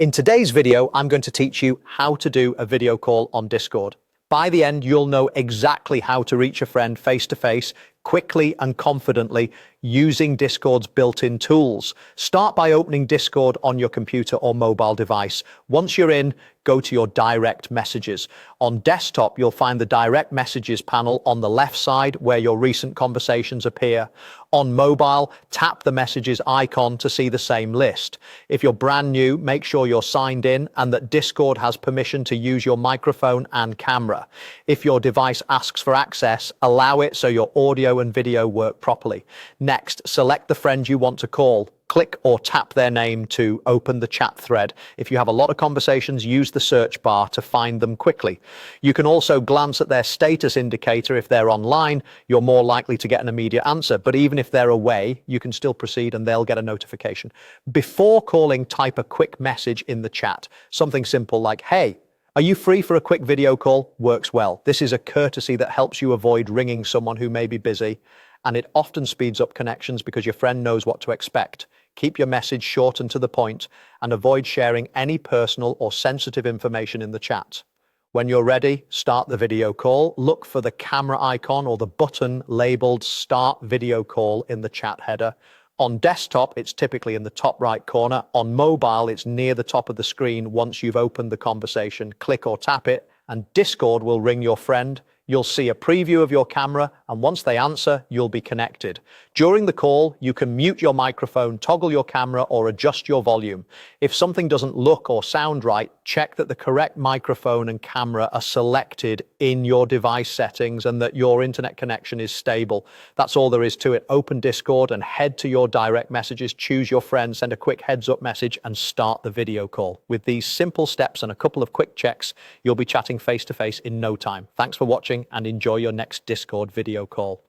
In today's video, I'm going to teach you how to do a video call on Discord. By the end, you'll know exactly how to reach a friend face-to-face, quickly and confidently using Discord's built-in tools. Start by opening Discord on your computer or mobile device. Once you're in, go to your direct messages. On desktop, you'll find the direct messages panel on the left side where your recent conversations appear. On mobile, tap the messages icon to see the same list. If you're brand new, make sure you're signed in and that Discord has permission to use your microphone and camera. If your device asks for access, allow it so your audio and video work properly. Next, select the friend you want to call. Click or tap their name to open the chat thread. If you have a lot of conversations, use the search bar to find them quickly. You can also glance at their status indicator. If they're online, you're more likely to get an immediate answer. But even if they're away, you can still proceed and they'll get a notification. Before calling, type a quick message in the chat. Something simple like, "Hey, are you free for a quick video call?" works well. This is a courtesy that helps you avoid ringing someone who may be busy, and it often speeds up connections because your friend knows what to expect. Keep your message short and to the point, and avoid sharing any personal or sensitive information in the chat. When you're ready, start the video call. Look for the camera icon or the button labeled Start Video Call in the chat header. On desktop, it's typically in the top right corner. On mobile, it's near the top of the screen once you've opened the conversation. Click or tap it, and Discord will ring your friend. You'll see a preview of your camera, and once they answer, you'll be connected. During the call, you can mute your microphone, toggle your camera, or adjust your volume. If something doesn't look or sound right, check that the correct microphone and camera are selected in your device settings and that your internet connection is stable. That's all there is to it. Open Discord and head to your direct messages, choose your friend, send a quick heads up message, and start the video call. With these simple steps and a couple of quick checks, you'll be chatting face to face in no time. Thanks for watching and enjoy your next Discord video call.